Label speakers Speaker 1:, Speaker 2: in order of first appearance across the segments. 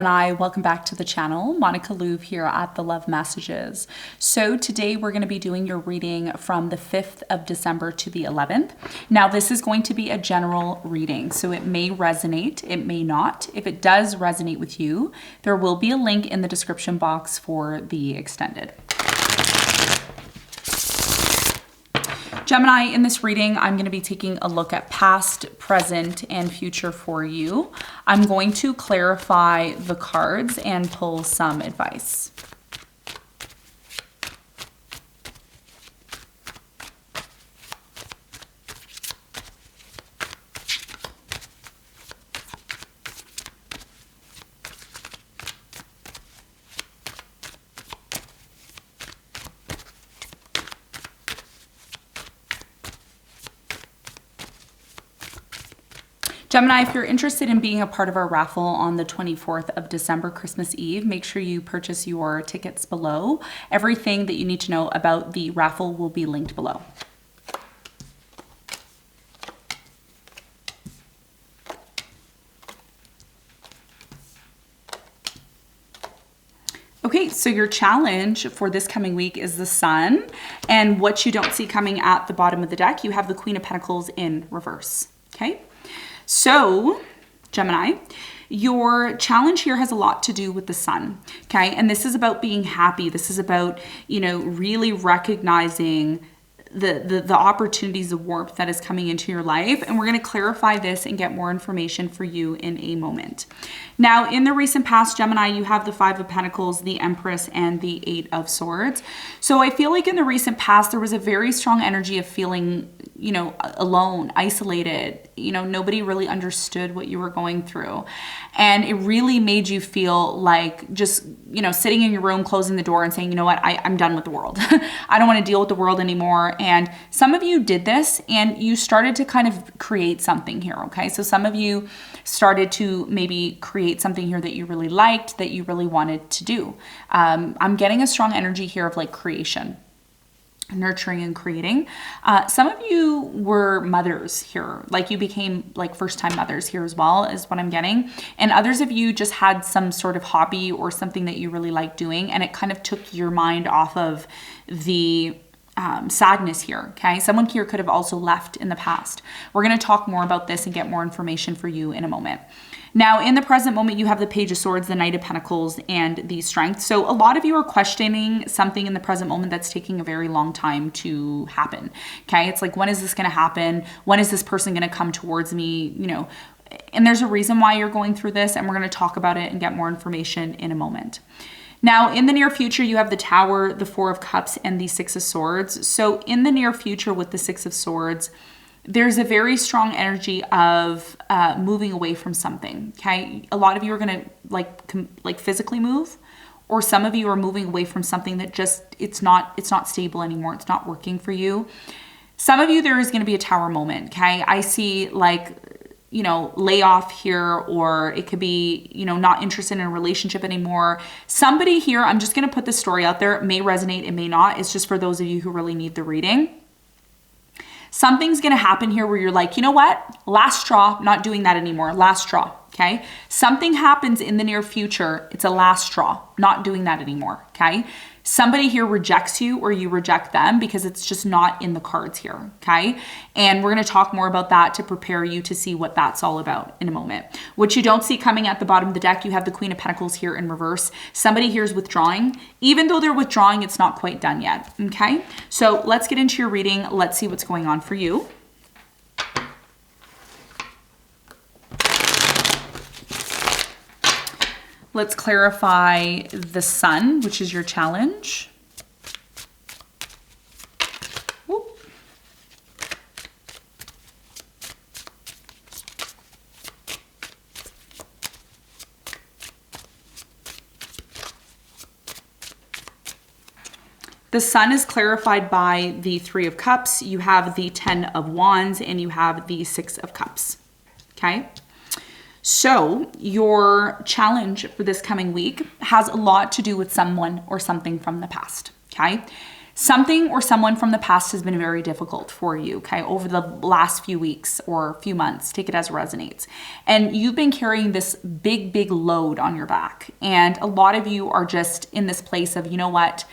Speaker 1: Welcome back to the channel. Monica Louv here at the Love Messages. So today we're going to be doing your reading from the 5th of December to the 11th. Now this is going to be a general reading, so it may resonate, it may not. If it does resonate with you, there will be a link in the description box for the extended. Gemini, in this reading, I'm going to be taking a look at past, present, and future for you. I'm going to clarify the cards and pull some advice. Gemini, if you're interested in being a part of our raffle on the 24th of December, Christmas Eve, make sure you purchase your tickets below. Everything that you need to know about the raffle will be linked below. Okay, so your challenge for this coming week is the Sun, and what you don't see coming at the bottom of the deck, you have the Queen of Pentacles in reverse, okay? So, Gemini, your challenge here has a lot to do with the Sun, okay? And this is about being happy. This is about, really recognizing the opportunities, the warmth that is coming into your life. And we're going to clarify this and get more information for you in a moment. Now, in the recent past, Gemini, you have the Five of Pentacles, the Empress, and the Eight of Swords. So I feel like in the recent past, there was a very strong energy of feeling, alone, isolated. Nobody really understood what you were going through. And it really made you feel like just, sitting in your room, closing the door and saying, you know what, I'm done with the world. I don't want to deal with the world anymore. And some of you did this and you started to kind of create something here, okay? So some of you started to maybe create something here that you really liked, that you really wanted to do. I'm getting a strong energy here of like creation, nurturing and creating. Some of you were mothers here, like you became like first-time mothers here as well, is what I'm getting. And others of you just had some sort of hobby or something that you really liked doing, and it kind of took your mind off of the sadness here, okay? Someone here could have also left in the past. We're going to talk more about this and get more information for you in a moment. Now, in the present moment, you have the Page of Swords, the Knight of Pentacles, and the Strength. So a lot of you are questioning something in the present moment that's taking a very long time to happen, okay? It's like, when is this going to happen? When is this person going to come towards me? And there's a reason why you're going through this, and we're going to talk about it and get more information in a moment. Now, in the near future, you have the Tower, the Four of Cups, and the Six of Swords. So in the near future with the Six of Swords, there's a very strong energy of moving away from something, okay? A lot of you are going to like physically move, or some of you are moving away from something that just, it's not stable anymore. It's not working for you. Some of you, there is going to be a Tower moment, okay? I see like, layoff here, or it could be, not interested in a relationship anymore. Somebody here, I'm just going to put this story out there. It may resonate, it may not. It's just for those of you who really need the reading. Something's going to happen here where you're like, you know what? Last straw, not doing that anymore. Last straw, okay? Something happens in the near future. It's a last straw, not doing that anymore, okay? Somebody here rejects you or you reject them because it's just not in the cards here, okay? And we're going to talk more about that to prepare you to see what that's all about in a moment. What you don't see coming at the bottom of the deck, you have the Queen of Pentacles here in reverse. Somebody here is withdrawing. Even though they're withdrawing, it's not quite done yet, okay? So let's get into your reading. Let's see what's going on for you. Let's clarify the Sun, which is your challenge. Whoop. The Sun is clarified by the Three of Cups. You have the Ten of Wands, and you have the Six of Cups, okay? So your challenge for this coming week has a lot to do with someone or something from the past, okay? Something or someone from the past has been very difficult for you, okay, over the last few weeks or few months. Take it as resonates. And you've been carrying this big, big load on your back. And a lot of you are just in this place of, you know what,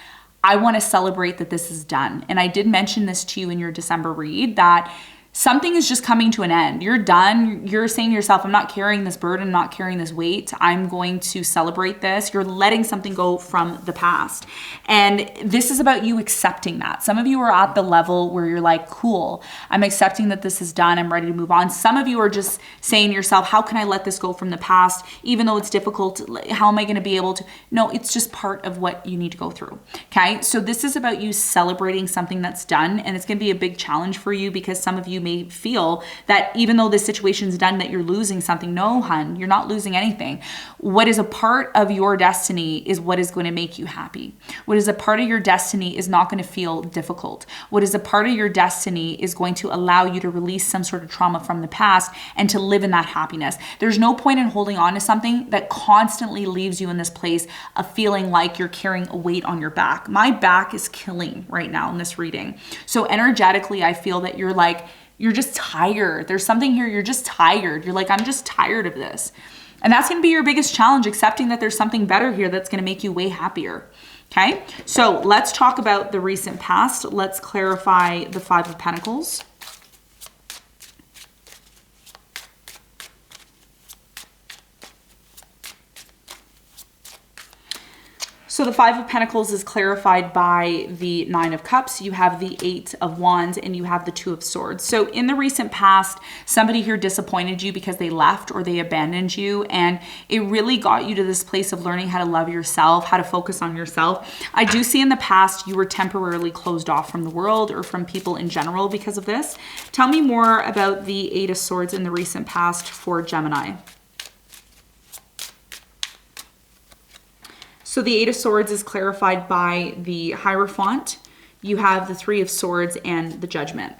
Speaker 1: I want to celebrate that this is done. And I did mention this to you in your December read that something is just coming to an end. You're done. You're saying to yourself, I'm not carrying this burden, I'm not carrying this weight. I'm going to celebrate this. You're letting something go from the past. And this is about you accepting that. Some of you are at the level where you're like, cool, I'm accepting that this is done. I'm ready to move on. Some of you are just saying to yourself, how can I let this go from the past? Even though it's difficult, how am I going to be able to? No, it's just part of what you need to go through. Okay. So this is about you celebrating something that's done. And it's going to be a big challenge for you because some of you may feel that even though this situation's done that you're losing something. No, hun, you're not losing anything. What is a part of your destiny is what is going to make you happy. What is a part of your destiny is not going to feel difficult. What is a part of your destiny is going to allow you to release some sort of trauma from the past and to live in that happiness. There's no point in holding on to something that constantly leaves you in this place of feeling like you're carrying a weight on your back. My back is killing right now in this reading. So energetically, I feel that you're just tired. There's something here, you're just tired. You're like, I'm just tired of this. And that's going to be your biggest challenge, accepting that there's something better here that's going to make you way happier. Okay, so let's talk about the recent past. Let's clarify the Five of Pentacles. So the Five of Pentacles is clarified by the Nine of Cups. You have the Eight of Wands and you have the Two of Swords. So in the recent past, somebody here disappointed you because they left or they abandoned you. And it really got you to this place of learning how to love yourself, how to focus on yourself. I do see in the past you were temporarily closed off from the world or from people in general because of this. Tell me more about the Eight of Swords in the recent past for Gemini. So the Eight of Swords is clarified by the Hierophant. You have the Three of Swords and the Judgment.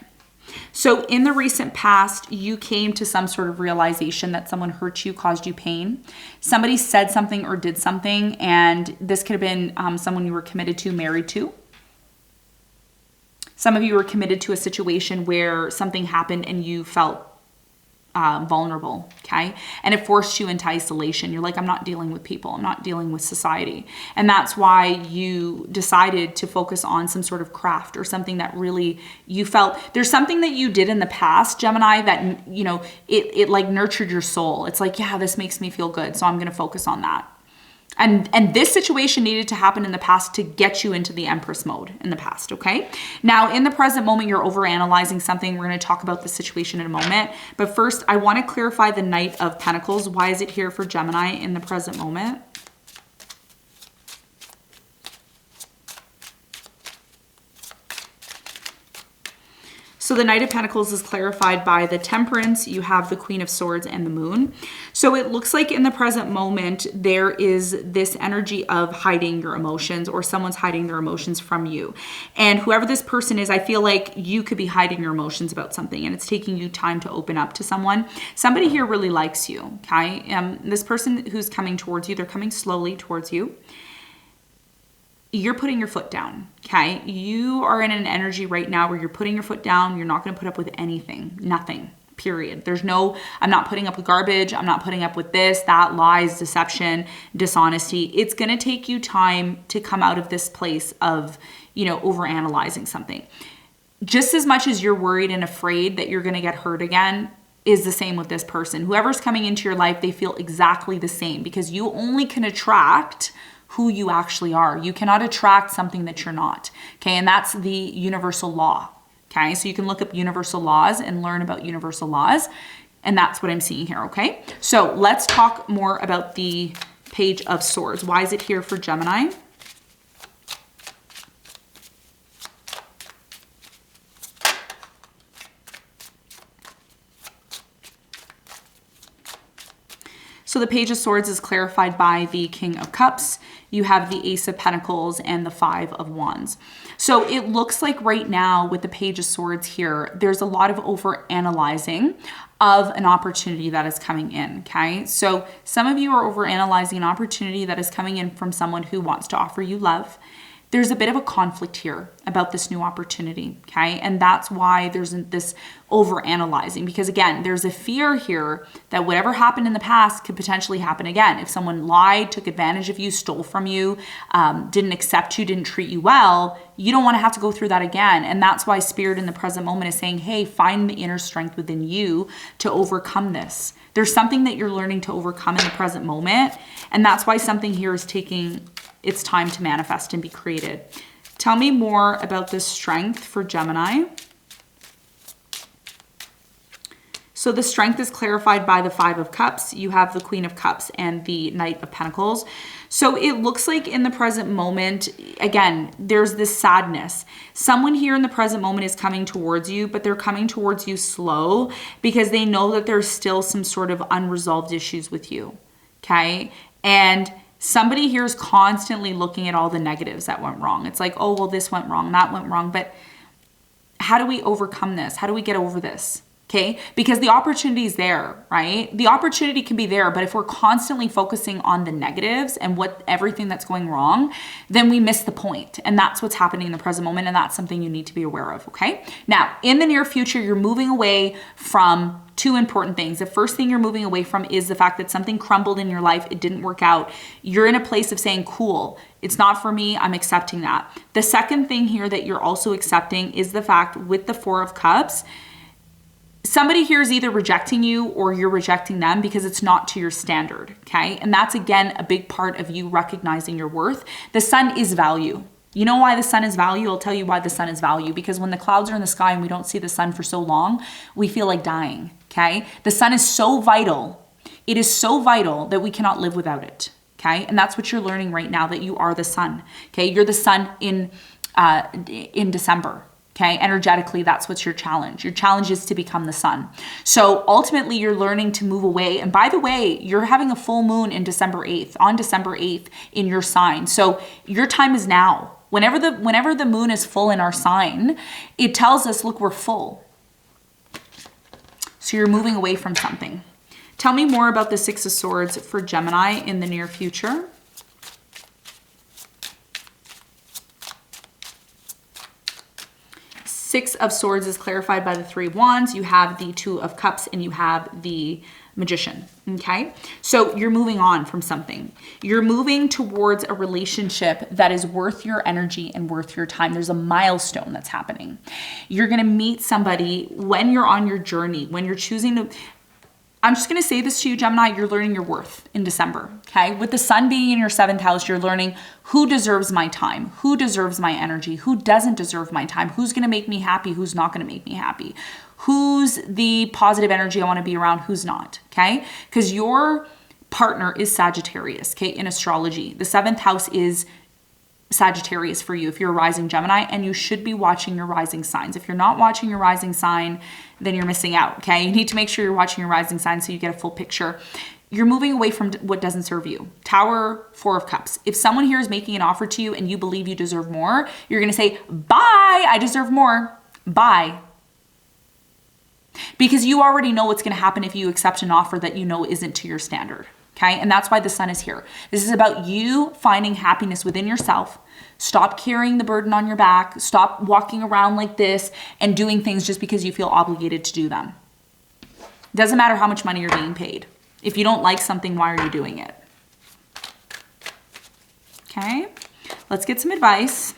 Speaker 1: So in the recent past, you came to some sort of realization that someone hurt you, caused you pain. Somebody said something or did something, and this could have been someone you were committed to, married to. Some of you were committed to a situation where something happened and you felt vulnerable, okay? And it forced you into isolation. You're like, I'm not dealing with people. I'm not dealing with society. And that's why you decided to focus on some sort of craft or something that really you felt. There's something that you did in the past, Gemini, that, you know, it like nurtured your soul. It's like, yeah, this makes me feel good, so I'm going to focus on that. And this situation needed to happen in the past to get you into the Empress mode in the past, okay? Now, in the present moment, you're overanalyzing something. We're going to talk about the situation in a moment. But first, I want to clarify the Knight of Pentacles. Why is it here for Gemini in the present moment? So the Knight of Pentacles is clarified by the Temperance. You have the Queen of Swords and the Moon. So it looks like in the present moment, there is this energy of hiding your emotions, or someone's hiding their emotions from you. And whoever this person is, I feel like you could be hiding your emotions about something, and it's taking you time to open up to someone. Somebody here really likes you, okay? This person who's coming towards you, they're coming slowly towards you. You're putting your foot down, okay? You are in an energy right now where you're putting your foot down. You're not going to put up with anything, nothing, period. There's no, I'm not putting up with garbage. I'm not putting up with this, that, lies, deception, dishonesty. It's going to take you time to come out of this place of, you know, overanalyzing something. Just as much as you're worried and afraid that you're going to get hurt again, is the same with this person. Whoever's coming into your life, they feel exactly the same, because you only can attract who you actually are. You cannot attract something that you're not, okay? And that's the universal law, okay? So you can look up universal laws and learn about universal laws, and that's what I'm seeing here, okay? So let's talk more about the Page of Swords. Why is it here for Gemini? So the Page of Swords is clarified by the King of Cups. You have the Ace of Pentacles and the Five of Wands. So it looks like right now with the Page of Swords here, there's a lot of overanalyzing of an opportunity that is coming in, okay? So some of you are overanalyzing an opportunity that is coming in from someone who wants to offer you love. there's a bit of a conflict here about this new opportunity, okay? And that's why there's this over-analyzing, because again, there's a fear here that whatever happened in the past could potentially happen again. If someone lied, took advantage of you, stole from you, didn't accept you, didn't treat you well, you don't want to have to go through that again. And that's why Spirit in the present moment is saying, hey, find the inner strength within you to overcome this. There's something that you're learning to overcome in the present moment, and that's why something here is taking its time to manifest and be created. Tell me more about this strength for Gemini. So the strength is clarified by the Five of Cups. You have the Queen of Cups and the Knight of Pentacles. So it looks like in the present moment, again, there's this sadness. Someone here in the present moment is coming towards you, but they're coming towards you slow because they know that there's still some sort of unresolved issues with you, okay? And somebody here is constantly looking at all the negatives that went wrong. It's like, oh, well, this went wrong, that went wrong. But how do we overcome this? How do we get over this? Okay, because the opportunity is there, right? The opportunity can be there, but if we're constantly focusing on the negatives and everything that's going wrong, then we miss the point. And that's what's happening in the present moment. And that's something you need to be aware of, okay? Now, in the near future, you're moving away from two important things. The first thing you're moving away from is the fact that something crumbled in your life. It didn't work out. You're in a place of saying, cool, it's not for me. I'm accepting that. The second thing here that you're also accepting is the fact with the Four of Cups, somebody here is either rejecting you or you're rejecting them because it's not to your standard, okay? And that's, again, a big part of you recognizing your worth. The sun is value. You know why the sun is value? I'll tell you why the sun is value. Because when the clouds are in the sky and we don't see the sun for so long, we feel like dying, okay? The sun is so vital. It is so vital that we cannot live without it, okay? And that's what you're learning right now, that you are the sun, okay? You're the sun in December. Okay, energetically, that's what's your challenge. Your challenge is to become the sun. So ultimately, you're learning to move away. And by the way, you're having a full moon in December 8th, on December 8th in your sign. So your time is now. Whenever the moon is full in our sign, it tells us, look, we're full. So you're moving away from something. Tell me more about the Six of Swords for Gemini in the near future. Six of Swords is clarified by the Three of Wands. You have the Two of Cups and you have the Magician, okay? So you're moving on from something. You're moving towards a relationship that is worth your energy and worth your time. There's a milestone that's happening. You're gonna meet somebody when you're on your journey, when you're choosing to, I'm just going to say this to you, Gemini, you're learning your worth in December, okay? With the sun being in your 7th house, you're learning who deserves my time, who deserves my energy, who doesn't deserve my time, who's going to make me happy, who's not going to make me happy, who's the positive energy I want to be around, who's not, okay? Because your partner is Sagittarius, okay, in astrology. The 7th house is Sagittarius for you if you're a rising Gemini, and you should be watching your rising signs. If you're not watching your rising sign, then you're missing out, okay? You need to make sure you're watching your rising sign so you get a full picture. You're moving away from what doesn't serve you. Tower, Four of Cups. If someone here is making an offer to you and you believe you deserve more, you're gonna say, bye, I deserve more, bye. Because you already know what's gonna happen if you accept an offer that you know isn't to your standard. Okay, and that's why the sun is here. This is about you finding happiness within yourself. Stop carrying the burden on your back. Stop walking around like this and doing things just because you feel obligated to do them. It doesn't matter how much money you're being paid. If you don't like something, why are you doing it? Okay, let's get some advice.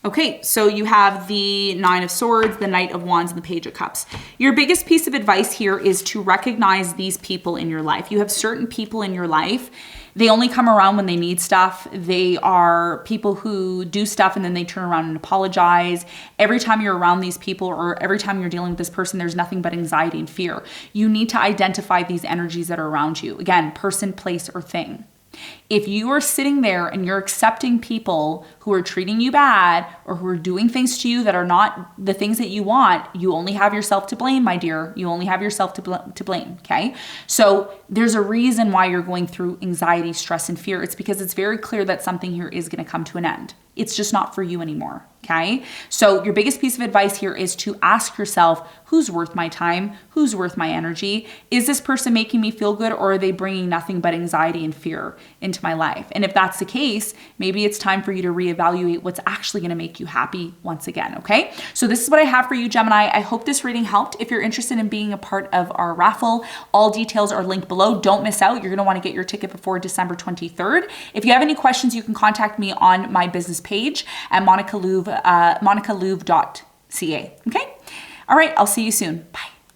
Speaker 1: Okay, so you have the Nine of Swords, the Knight of Wands, and the Page of Cups. Your biggest piece of advice here is to recognize these people in your life. You have certain people in your life. They only come around when they need stuff. They are people who do stuff and then they turn around and apologize. Every time you're around these people or every time you're dealing with this person, there's nothing but anxiety and fear. You need to identify these energies that are around you. Again, person, place, or thing. If you are sitting there and you're accepting people who are treating you bad or who are doing things to you that are not the things that you want, you only have yourself to blame, my dear. You only have yourself to blame, okay? So there's a reason why you're going through anxiety, stress, and fear. It's because it's very clear that something here is going to come to an end. It's just not for you anymore, Okay, so your biggest piece of advice here is to ask yourself, who's worth my time? Who's worth my energy? Is this person making me feel good, or are they bringing nothing but anxiety and fear into my life? And if that's the case, maybe it's time for you to reevaluate what's actually going to make you happy once again, okay? So this is what I have for you, Gemini. I hope this reading helped. If you're interested in being a part of our raffle, all details are linked below. Don't miss out. You're going to want to get your ticket before December 23rd. If you have any questions, you can contact me on my business page at monicalouvre.ca. Okay? All right, I'll see you soon. Bye.